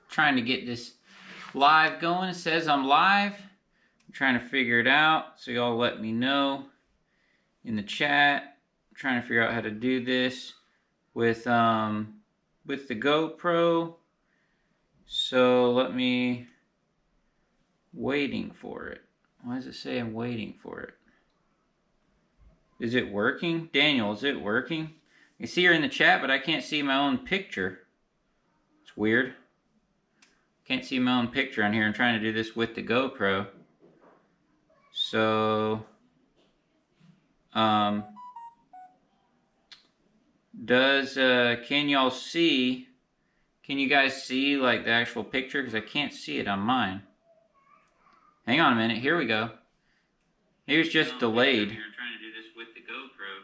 Trying to get this live going. It says I'm live. I'm trying to figure it out, so y'all let me know in the chat. I'm trying to figure out how to do this with the GoPro. So waiting for it. Why does it say I'm waiting for it? Is it working? Daniel, is it working? I see her in the chat, but I can't see my own picture. It's weird. Can't see my own picture on here. I'm trying to do this with the GoPro. So, can y'all see, can you guys see like the actual picture? Because I can't see it on mine. Hang on a minute, here we go. Maybe it's just delayed. I'm trying to do this with the GoPro.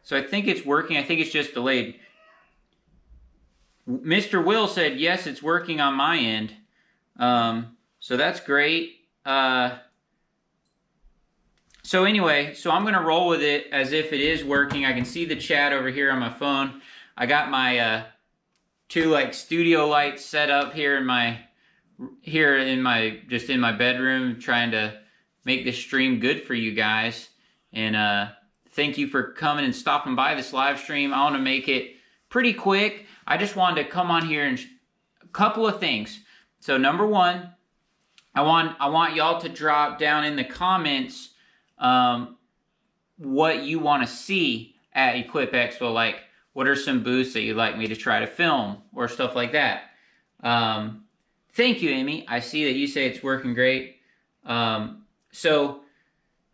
So I think it's working. I think it's just delayed. Mr. Will said, yes, it's working on my end. So that's great. So anyway, so I'm going to roll with it as if it is working. I can see the chat over here on my phone. I got my two like studio lights set up here in my bedroom, trying to make this stream good for you guys. And thank you for coming and stopping by this live stream. I want to make it pretty quick. I just wanted to come on here and a couple of things. So number one, I want y'all to drop down in the comments what you want to see at Equip Expo. Like, what are some booths that you'd like me to try to film or stuff like that. Thank you, Amy. I see that you say it's working great. So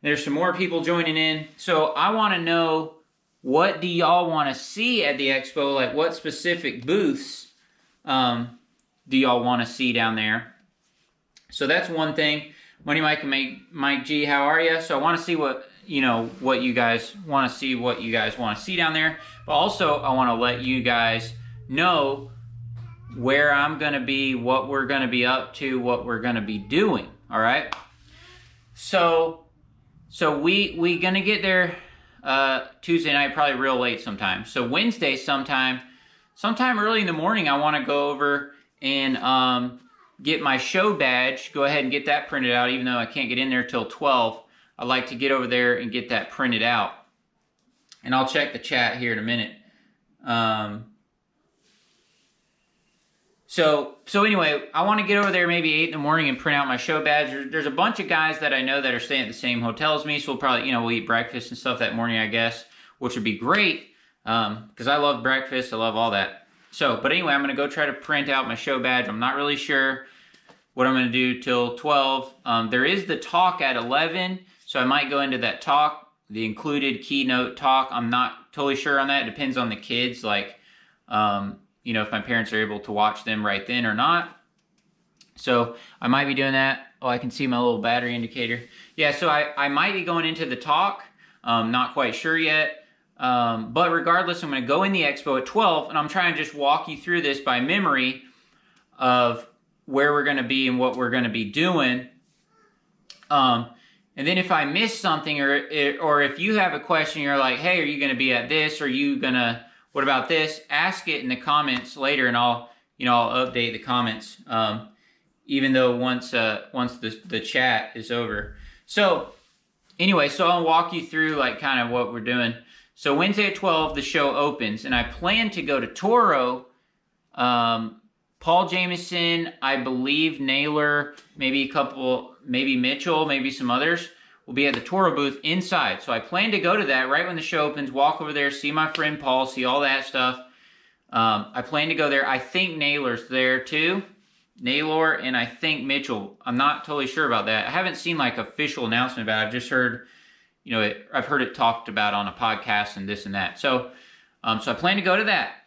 there's some more people joining in. So I want to know, what do y'all want to see at the Expo? Like, what specific booths do y'all want to see down there? So that's one thing. Money Mike and Mike G, how are you? So I want to see what you guys want to see, what you guys want to see down there. But also, I want to let you guys know where I'm going to be, what we're going to be up to, what we're going to be doing. All right. So we going to get there Tuesday night, probably real late sometime. So Wednesday sometime early in the morning, I want to go over and get my show badge. Go ahead and get that printed out, even though I can't get in there till 12. I'd like to get over there and get that printed out. And I'll check the chat here in a minute. So anyway, I want to get over there maybe 8 in the morning and print out my show badge. There's a bunch of guys that I know that are staying at the same hotel as me, so we'll probably, we'll eat breakfast and stuff that morning, I guess, which would be great, because I love breakfast, I love all that. So, but anyway, I'm going to go try to print out my show badge. I'm not really sure what I'm going to do till 12. There is the talk at 11, so I might go into that talk, the included keynote talk. I'm not totally sure on that. It depends on the kids, like, if my parents are able to watch them right then or not. So I might be doing that. Oh, I can see my little battery indicator. Yeah, so I might be going into the talk. Not quite sure yet. But regardless, I'm going to go in the expo at 12, and I'm trying to just walk you through this by memory of where we're going to be and what we're going to be doing. And then if I miss something, or if you have a question, you're like, hey, are you going to be at this? Or are you going to, what about this? Ask it in the comments later, and I'll update the comments, even though once the chat is over. So anyway, so I'll walk you through like kind of what we're doing. So Wednesday at 12, the show opens, and I plan to go to Toro, Paul Jameson, I believe Naylor, maybe Mitchell, maybe some others will be at the Toro booth inside. So I plan to go to that right when the show opens, walk over there, see my friend Paul, see all that stuff. I plan to go there. I think Naylor's there too. Naylor, and I think Mitchell. I'm not totally sure about that. I haven't seen like official announcement about it. I've just heard, I've heard it talked about on a podcast and this and that. So I plan to go to that.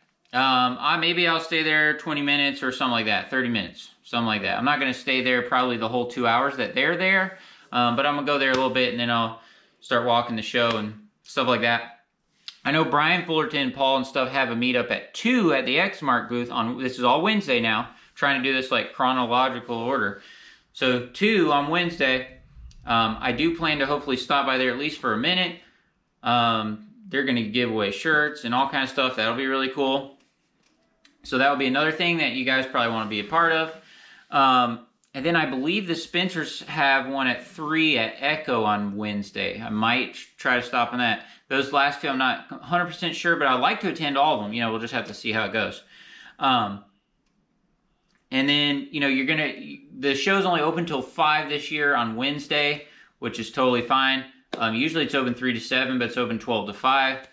Maybe I'll stay there 20 minutes or something like that, 30 minutes, something like that. I'm not going to stay there probably the whole 2 hours that they're there, but I'm going to go there a little bit, and then I'll start walking the show and stuff like that. I know Brian Fullerton and Paul and stuff have a meetup at 2 at the Xmark booth. This is all Wednesday now, trying to do this like chronological order. So 2 on Wednesday. I do plan to hopefully stop by there at least for a minute. they're going to give away shirts and all kinds of stuff. That'll be really cool. So that will be another thing that you guys probably want to be a part of. And then I believe the Spencers have one at 3 at Echo on Wednesday. I might try to stop on that. Those last two I'm not 100% sure, but I'd like to attend all of them. You know, we'll just have to see how it goes. And then, you know, the show's only open till 5 this year on Wednesday, which is totally fine. Usually it's open 3 to 7, but it's open 12 to 5,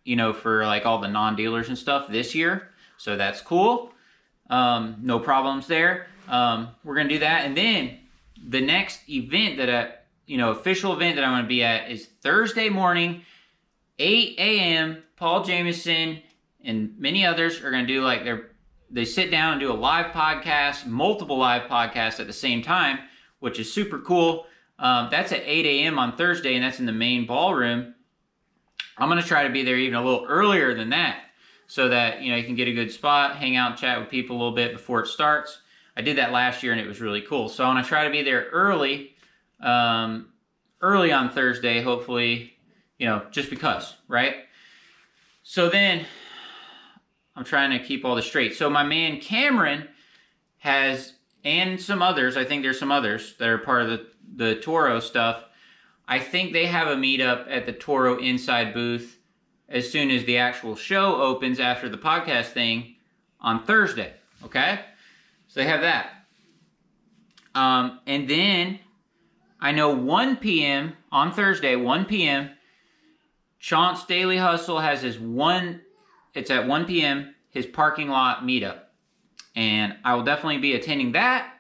you know, for like all the non-dealers and stuff this year. So that's cool. No problems there. We're going to do that. And then the next event official event that I'm going to be at is Thursday morning, 8 a.m. Paul Jameson and many others are going to do they sit down and do a live podcast, multiple live podcasts at the same time, which is super cool. That's at 8 a.m. on Thursday, and that's in the main ballroom. I'm going to try to be there even a little earlier than that so that, you know, you can get a good spot, hang out and chat with people a little bit before it starts. I did that last year, and it was really cool. So I want to try to be there early on Thursday, hopefully, you know, just because, right? So then I'm trying to keep all this straight. So my man Cameron has, and some others, I think there's some others that are part of the Toro stuff. I think they have a meetup at the Toro Inside booth as soon as the actual show opens after the podcast thing on Thursday, okay? So they have that. And then I know 1 p.m. on Thursday, 1 p.m., Chauncey Daily Hustle has it's at 1 p.m., his parking lot meetup. And I will definitely be attending that.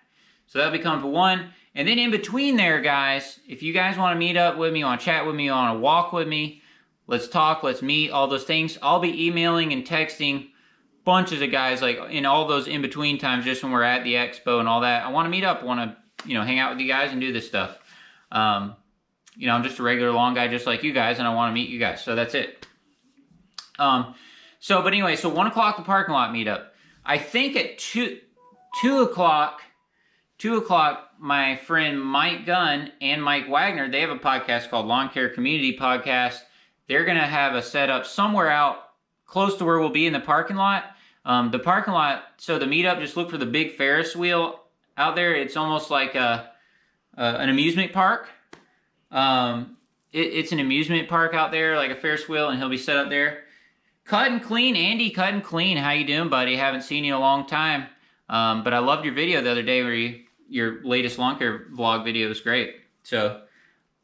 So that'll be coming for 1. And then in between there, guys, if you guys want to meet up with me, want to chat with me, want to walk with me, let's talk, let's meet, all those things. I'll be emailing and texting bunches of guys, like in all those in-between times, just when we're at the expo and all that. I want to meet up, I want to, you know, hang out with you guys and do this stuff. You know, I'm just a regular long guy just like you guys, and I want to meet you guys. So that's it. But anyway, so 1 o'clock, the parking lot meetup. I think at 2 o'clock, my friend Mike Gunn and Mike Wagner, they have a podcast called Lawn Care Community Podcast. They're going to have a setup somewhere out close to where we'll be in the parking lot. The parking lot, so the meetup, just look for the big Ferris wheel out there. It's almost like an amusement park. It's an amusement park out there, like a Ferris wheel, and he'll be set up there. Cut and Clean, Andy, Cut and Clean. How you doing, buddy? Haven't seen you in a long time. But I loved your video the other day where your latest lawn care vlog video was great. So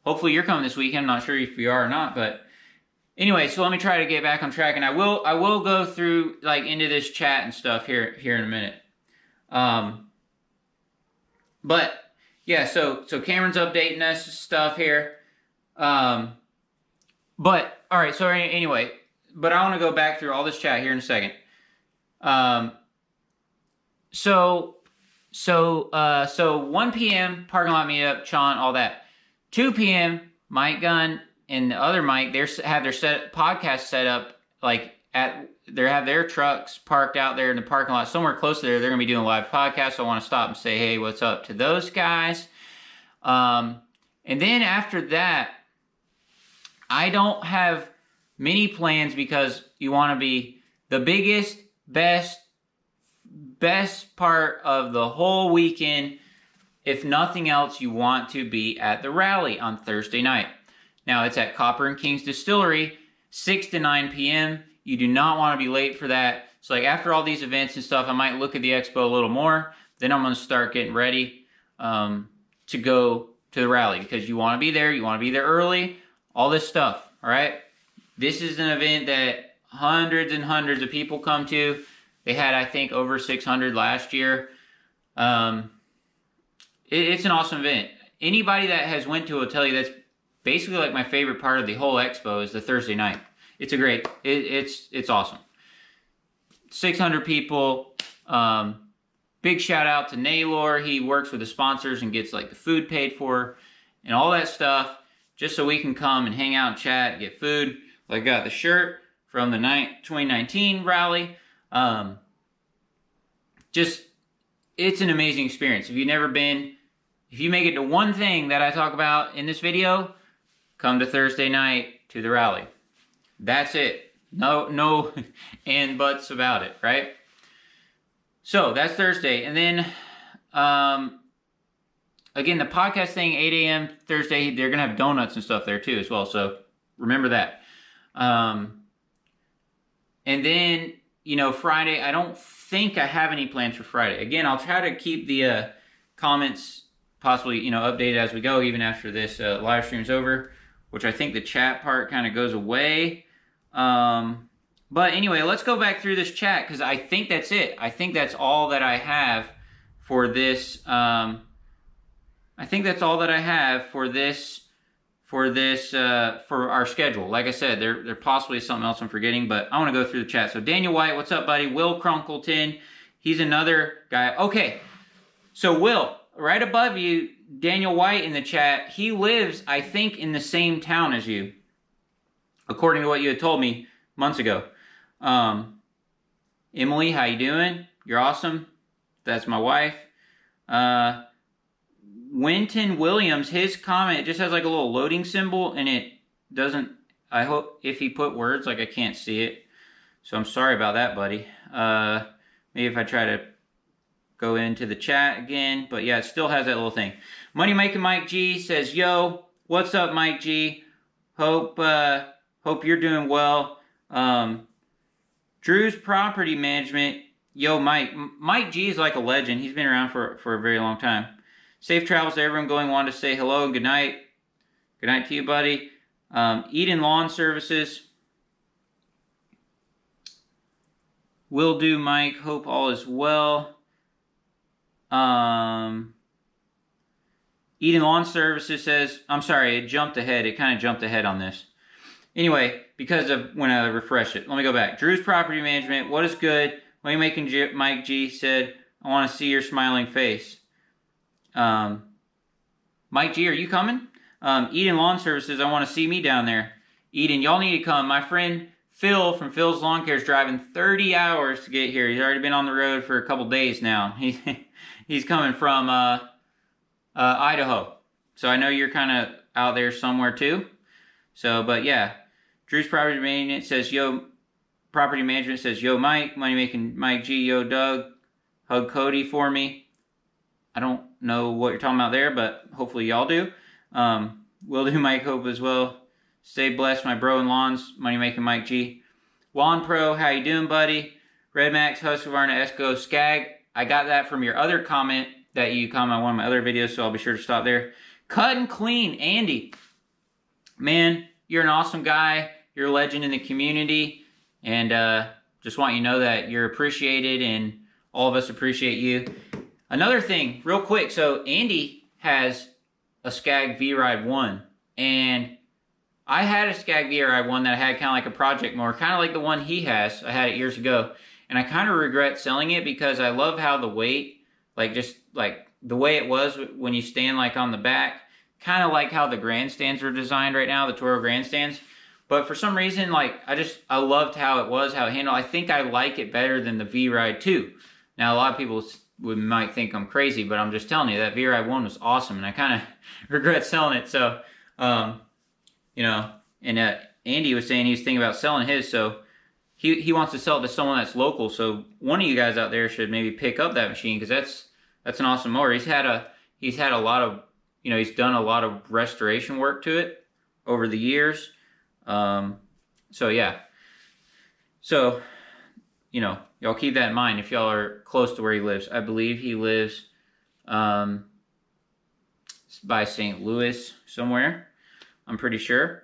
hopefully you're coming this weekend. I'm not sure if you are or not, but anyway, so let me try to get back on track, and I will go through like into this chat and stuff here in a minute. But yeah, so Cameron's updating us stuff here. But all right, so anyway, but I want to go back through all this chat here in a second. So 1 p.m. parking lot meetup, Sean, all that. 2 p.m. Mike Gunn and the other Mike, they have their podcast set up like they have their trucks parked out there in the parking lot somewhere close to there. They're gonna be doing a live podcast. So I want to stop and say, hey, what's up to those guys? And then after that, I don't have many plans because you want to be the biggest, best part of the whole weekend. If nothing else, you want to be at the rally on Thursday night. Now, it's at Copper and Kings Distillery, 6 to 9 p.m. You do not want to be late for that. So, like, after all these events and stuff, I might look at the expo a little more. Then I'm going to start getting ready to go to the rally because you want to be there. You want to be there early. All this stuff, all right? This is an event that hundreds and hundreds of people come to. They had, I think, over 600 last year. It's an awesome event. Anybody that has went to it will tell you that's basically like my favorite part of the whole expo is the Thursday night. It's a great, it's awesome. 600 people. Big shout out to Naylor. He works with the sponsors and gets like the food paid for and all that stuff just so we can come and hang out and chat and get food. I got the shirt from the 2019 rally. It's an amazing experience. If you've never been, if you make it to one thing that I talk about in this video, come to Thursday night to the rally. That's it. No and buts about it, right? So that's Thursday. And then, again, the podcast thing, 8 a.m. Thursday, they're going to have donuts and stuff there too as well. So remember that. And then, Friday, I don't think I have any plans for Friday. Again, I'll try to keep the comments possibly, updated as we go, even after this live stream's over, which I think the chat part kind of goes away. But anyway, let's go back through this chat because I think that's it. I think that's all that I have for this. I think that's all that I have for our schedule. Like I said, there possibly is something else I'm forgetting, but I want to go through the chat. So Daniel White, what's up, buddy? Will Crunkleton, he's another guy. Okay, so Will, right above you, Daniel White in the chat, he lives, I think, in the same town as you, according to what you had told me months ago. Emily, how you doing? You're awesome. That's my wife. Winton Williams, his comment just has like a little loading symbol, and it doesn't, I hope, if he put words, like I can't see it. So I'm sorry about that, buddy. Maybe if I try to go into the chat again, but yeah, it still has that little thing. Money Making Mike G says, yo, what's up, Mike G? Hope you're doing well. Drew's Property Management, yo, Mike G is like a legend. He's been around for a very long time. Safe travels to everyone going. Wanted to say hello and good night. Good night to you, buddy. Eden Lawn Services. Will do, Mike. Hope all is well. Eden Lawn Services says, I'm sorry, it jumped ahead. It kind of jumped ahead on this. Anyway, because of when I refreshed it. Let me go back. Drew's Property Management. What is good? Money Making Mike G said, I want to see your smiling face. Mike G, are you coming? Eden Lawn Services, I want to see me down there. Eden, y'all need to come. My friend Phil from Phil's Lawn Care is driving 30 hours to get here. He's already been on the road for a couple days now. He's coming from Idaho. So I know you're kind of out there somewhere too. So, but yeah. Drew's Property Management says, yo, Mike. Money Making Mike G, yo, Doug. Hug Cody for me. I don't know what you're talking about there, but hopefully y'all do. Will do, Mike, hope as well. Stay blessed, my bro in lawns. Money Making Mike G. Juan Pro, how you doing, buddy? Red Max, Husqvarna, Esco, Skag. I got that from your other comment that you comment on one of my other videos, so I'll be sure to stop there. Cut and Clean, Andy. Man, you're an awesome guy. You're a legend in the community. And just want you to know that you're appreciated, and all of us appreciate you. Another thing, real quick, so Andy has a Skag V-Ride 1, and I had a Skag V-Ride 1 that I had kind of like a project mower, kind of like the one he has. I had it years ago, and I kind of regret selling it because I love how the weight, like just like the way it was when you stand like on the back, kind of like how the grandstands are designed right now, the Toro grandstands. But for some reason, like I loved how it was, how it handled. I think I like it better than the V-Ride 2. Now, a lot of people might think I'm crazy, but I'm just telling you that V-Ride 1 was awesome, and I kind of regret selling it. So, and Andy was saying he was thinking about selling his, so he wants to sell it to someone that's local. So one of you guys out there should maybe pick up that machine, because that's an awesome mower. He's had a lot of, he's done a lot of restoration work to it over the years. So yeah. So, y'all keep that in mind if y'all are close to where he lives. I believe he lives by St. Louis somewhere. I'm pretty sure.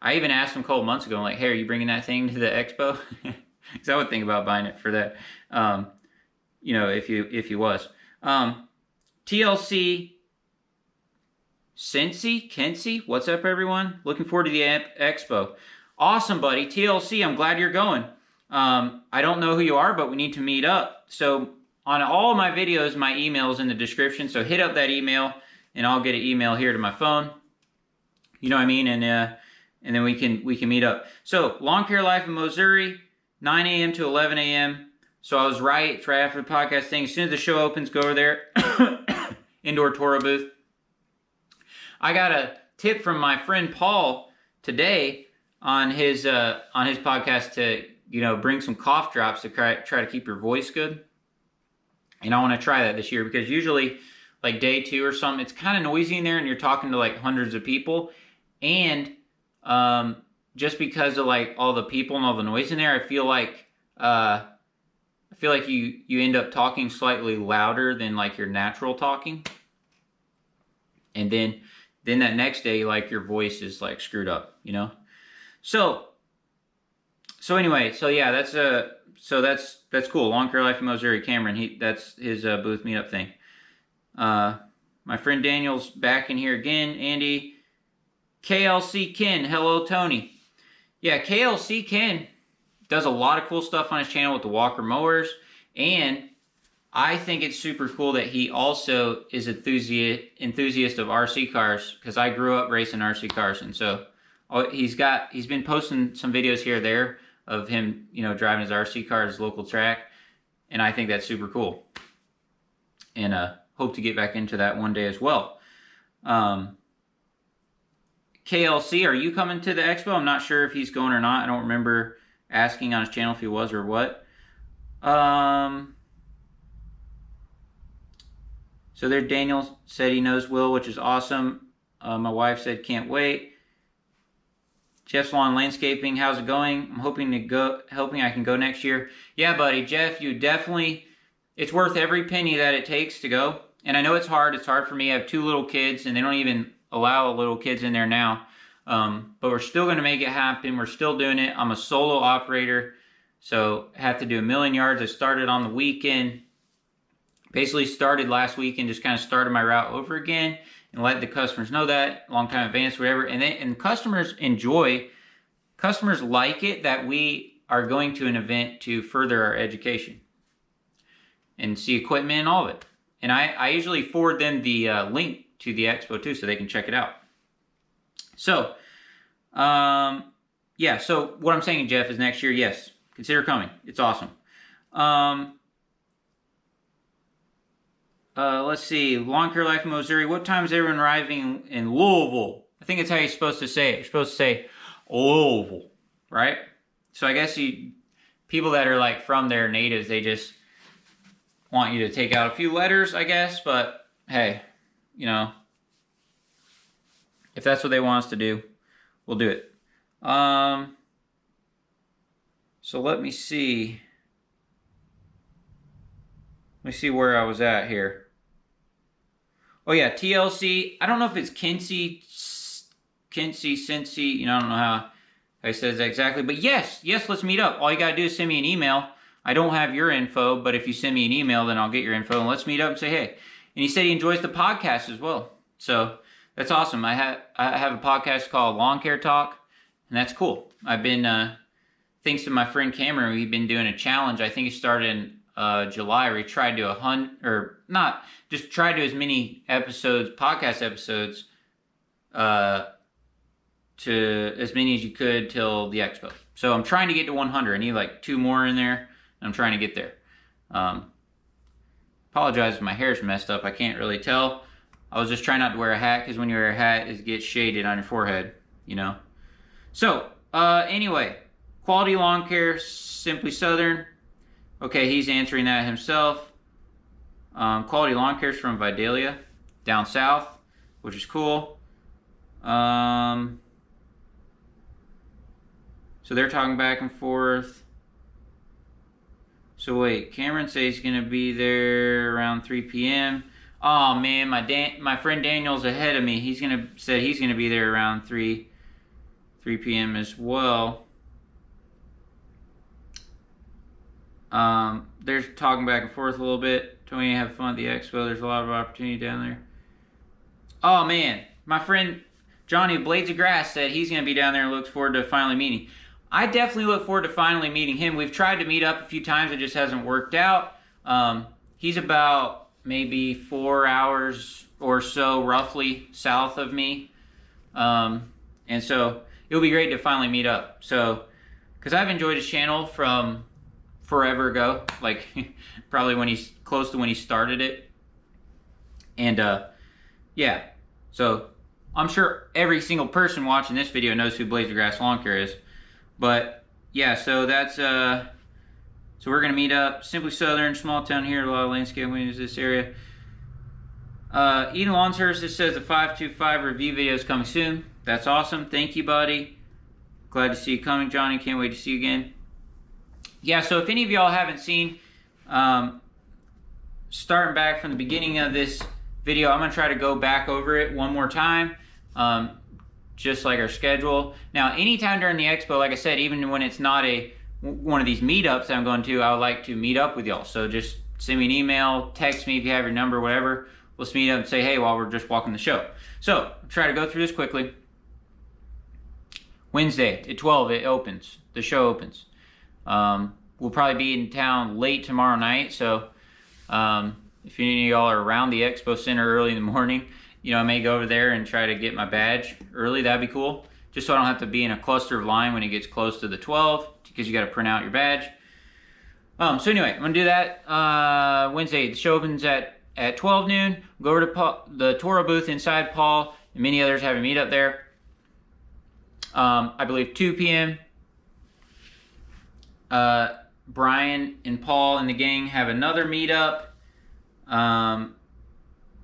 I even asked him a couple months ago, I'm like, hey, are you bringing that thing to the Expo? Because I would think about buying it for that, if he was. TLC Kenzie, what's up, everyone? Looking forward to the Expo. Awesome, buddy. TLC, I'm glad you're going. I don't know who you are, but we need to meet up. So on all of my videos, my email is in the description. So hit up that email, and I'll get an email here to my phone. You know what I mean? And then we can meet up. So Lawn Care Life in Missouri, 9 a.m. to 11 a.m. So I was right. It's right after the podcast thing. As soon as the show opens, go over there. Indoor Toro booth. I got a tip from my friend Paul today. on his podcast to, you know, bring some cough drops to try to keep your voice good. And I want to try that this year, because usually like day 2 or something, it's kind of noisy in there and you're talking to like hundreds of people. And just because of like all the people and all the noise in there, I feel like you end up talking slightly louder than like your natural talking. And then that next day, like your voice is like screwed up, you know? So anyway, so yeah, that's cool. Lawn Care Life in Missouri, Cameron, that's his booth meetup thing. My friend Daniel's back in here again. Andy, KLC Ken, hello Tony. Yeah, KLC Ken does a lot of cool stuff on his channel with the Walker mowers, and I think it's super cool that he also is enthusiast of RC cars, because I grew up racing RC cars, and so he's been posting some videos here or there of him, you know, driving his RC car at his local track, and I think that's super cool. And hope to get back into that one day as well. KLC, are you coming to the expo? I'm not sure if he's going or not. I don't remember asking on his channel if he was or what. So there, Daniel said he knows Will, which is awesome. My wife said can't wait. Jeff's Lawn Landscaping, how's it going? I'm hoping I can go next year. Yeah, buddy, Jeff, it's worth every penny that it takes to go. And I know it's hard. It's hard for me. I have 2 little kids, and they don't even allow little kids in there now. But we're still going to make it happen. We're still doing it. I'm a solo operator, so I have to do 1,000,000 yards. I started on the weekend. Basically started last week and just kind of started my route over again and let the customers know that long time in advance, whatever. And customers like it that we are going to an event to further our education and see equipment and all of it. And I usually forward them the link to the expo too, so they can check it out. So, yeah, so what I'm saying, Jeff, is next year, yes, consider coming. It's awesome. Let's see. Lawn Care Life in Missouri. What time is everyone arriving in Louisville? I think it's how you're supposed to say it. You're supposed to say Louisville, right? So I guess people that are like from their natives, they just want you to take out a few letters, I guess. But hey, you know, if that's what they want us to do, we'll do it. So let me see. Let me see where I was at here. Oh yeah, TLC. I don't know if it's Cincy, you know, I don't know how I said that exactly. But yes, let's meet up. All you gotta do is send me an email. I don't have your info, but if you send me an email, then I'll get your info, and let's meet up and say hey. And he said he enjoys the podcast as well. So that's awesome. I have a podcast called Lawn Care Talk, and that's cool. I've been, thanks to my friend Cameron, we've been doing a challenge. I think it started in July, where he tried to tried to as many episodes, podcast episodes, to as many as you could till the expo. So I'm trying to get to 100. I need like 2 more in there. I'm trying to get there. Apologize if my hair's messed up. I can't really tell. I was just trying not to wear a hat, because when you wear a hat, it gets shaded on your forehead, you know. So, anyway, Quality Lawn Care, Simply Southern. Okay, he's answering that himself. Quality Lawn Care's from Vidalia, down south, which is cool. So they're talking back and forth. So wait, Cameron says he's gonna be there around 3 p.m. Oh man, my friend Daniel's ahead of me. Said he's gonna be there around 3 p.m. as well. They're talking back and forth a little bit. Tony, have fun at the expo. There's a lot of opportunity down there. Oh man, my friend Johnny Blades of Grass said he's gonna be down there and looks forward to finally meeting. I definitely look forward to finally meeting him. We've tried to meet up a few times. It just hasn't worked out. He's about maybe 4 hours or so roughly south of me. And so it'll be great to finally meet up. So, because I've enjoyed his channel from forever ago, like probably close to when he started it. And yeah, so I'm sure every single person watching this video knows who Blazer Grass Lawn Care is. But yeah, so that's so we're gonna meet up. Simply Southern, small town here, a lot of landscape windows this area. Eden Lawn Services says the 525 review video is coming soon. That's awesome. Thank you, buddy. Glad to see you coming, Johnny. Can't wait to see you again. Yeah, so if any of y'all haven't seen, starting back from the beginning of this video, I'm going to try to go back over it one more time, just like our schedule. Now, anytime during the expo, like I said, even when it's not one of these meetups that I'm going to, I would like to meet up with y'all. So just send me an email, text me if you have your number, whatever. Let's meet up and say, hey, while we're just walking the show. So, I'll try to go through this quickly. Wednesday at 12, it opens. The show opens. We'll probably be in town late tomorrow night, so if any of y'all are around the Expo Center early in the morning, you know, I may go over there and try to get my badge early. That'd be cool. Just so I don't have to be in a cluster of line when it gets close to the 12, because you got to print out your badge. So anyway, I'm going to do that Wednesday. The show opens at 12 noon. Go over to the Toro booth inside. Paul and many others have a meetup there. I believe 2 p.m. Brian and Paul and the gang have another meetup.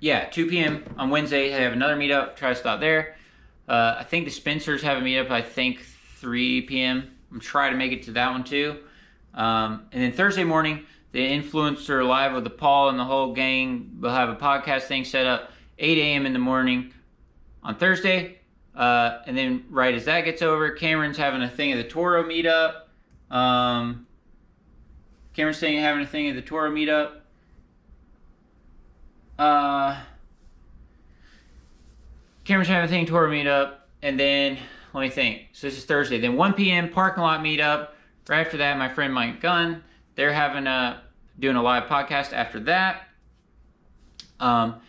Yeah, 2 p.m. on Wednesday, they have another meetup. Try to stop there. I think the Spencers have a meetup, I think 3 p.m. I'm trying to make it to that one too. And then Thursday morning, the Influencer Live with the Paul and the whole gang will have a podcast thing set up 8 a.m. in the morning on Thursday. And then right as that gets over, Cameron's having a thing at the Toro meetup. Cameron's having a thing at the Toro meetup. Cameron's having a thing at Toro meetup. And then, let me think. So this is Thursday. Then 1 p.m. parking lot meetup. Right after that, my friend Mike Gunn, they're having doing a live podcast after that. On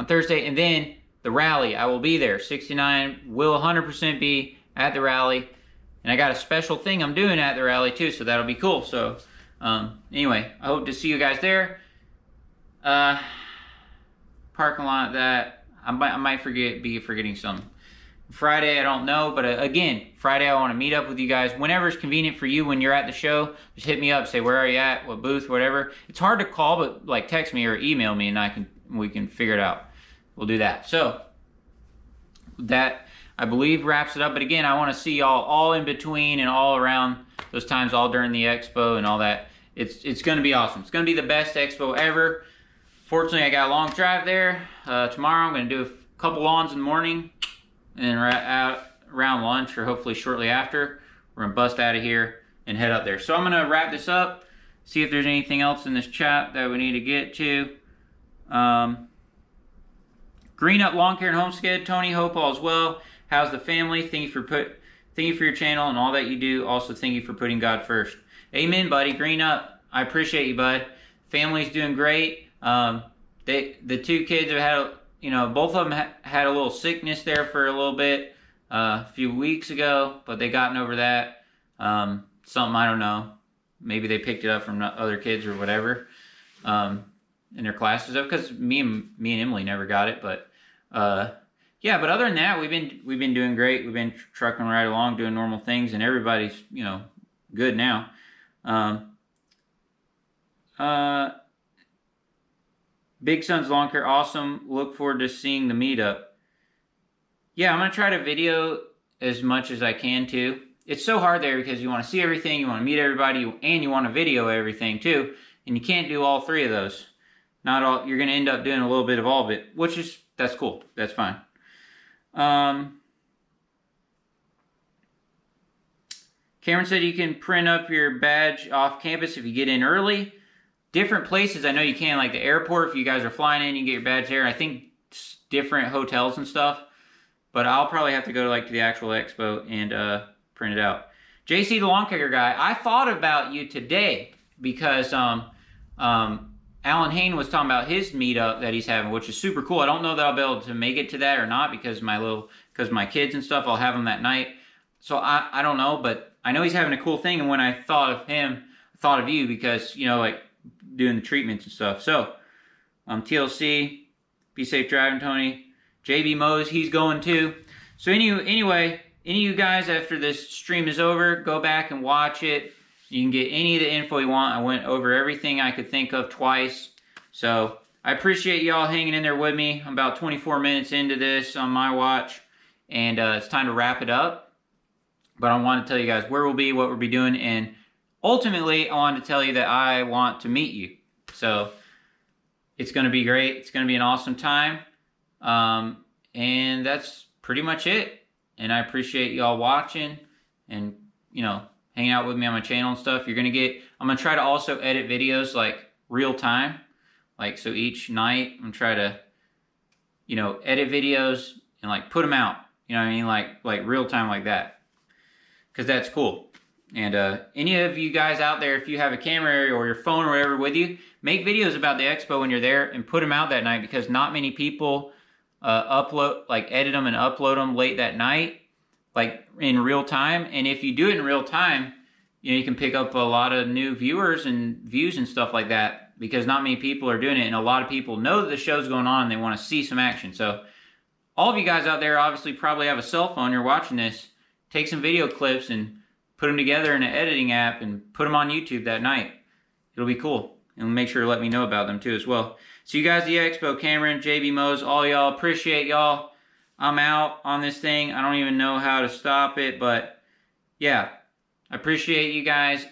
Thursday. And then the rally, I will be there. 69 will 100% be at the rally. And I got a special thing I'm doing at the rally too, so that'll be cool. So anyway, I hope to see you guys there. Parking lot, that I might be forgetting some. Friday, I don't know, but again, Friday I want to meet up with you guys whenever it's convenient for you. When you're at the show, just hit me up, say where are you at, what booth, whatever. It's hard to call, but like text me or email me, and we can figure it out. We'll do that. So that, I believe, wraps it up. But again, I want to see y'all all in between and all around those times, all during the expo and all that. It's going to be awesome. It's going to be the best expo ever. Fortunately, I got a long drive there. Tomorrow I'm going to do a couple lawns in the morning, and then out around lunch, or hopefully shortly after, we're going to bust out of here and head up there. So I'm going to wrap this up, see if there's anything else in this chat that we need to get to. Green Up Lawn Care and Homestead, Tony, hope all is well. How's the family? Thank you for your channel and all that you do. Also, thank you for putting God first. Amen, buddy. Green Up. I appreciate you, bud. Family's doing great. The two kids have had, both of them had a little sickness there for a little bit a few weeks ago, but they gotten over that. Something, I don't know. Maybe they picked it up from other kids or whatever in their classes, because me and Emily never got it, but yeah, but other than that, we've been doing great. We've been trucking right along, doing normal things, and everybody's, good now. Big Son's Lawn Care, awesome. Look forward to seeing the meetup. Yeah, I'm going to try to video as much as I can too. It's so hard there because you want to see everything, you want to meet everybody, and you want to video everything too. And you can't do all three of those. Not all. You're going to end up doing a little bit of all of it, that's cool. That's fine. Cameron said you can print up your badge off campus if you get in early. Different places, I know you can, like the airport, if you guys are flying in, you can get your badge there. I think different hotels and stuff. But I'll probably have to go to the actual expo and print it out. JC, the lawn care guy, I thought about you today because Alan Hain was talking about his meetup that he's having, which is super cool. I don't know that I'll be able to make it to that or not because my kids and stuff, I'll have them that night. So I don't know, but I know he's having a cool thing. And when I thought of him, I thought of you because, doing the treatments and stuff. So, TLC, be safe driving, Tony. JB Mose, he's going too. So anyway, any of you guys, after this stream is over, go back and watch it. You can get any of the info you want. I went over everything I could think of twice. So I appreciate y'all hanging in there with me. I'm about 24 minutes into this on my watch, and it's time to wrap it up. But I want to tell you guys where we'll be, what we'll be doing, and ultimately I wanted to tell you that I want to meet you. So it's going to be great. It's going to be an awesome time. And that's pretty much it. And I appreciate y'all watching and, you know, hanging out with me on my channel and stuff. I'm going to try to also edit videos like real time. Like, so each night I'm trying to, you know, edit videos and like put them out. You know what I mean? Like real time like that. Because that's cool. And any of you guys out there, if you have a camera or your phone or whatever with you, make videos about the expo when you're there and put them out that night, because not many people edit them and upload them late that night, like in real time. And if you do it in real time, you know, you can pick up a lot of new viewers and views and stuff like that, because not many people are doing it, and a lot of people know that the show's going on and they want to see some action. So all of you guys out there obviously probably have a cell phone, you're watching this, take some video clips and put them together in an editing app and put them on YouTube that night. It'll be cool. And make sure to let me know about them too as well. So you guys, the Expo, Cameron, JB Mose, all y'all, appreciate y'all. I'm out on this thing. I don't even know how to stop it, but yeah, I appreciate you guys.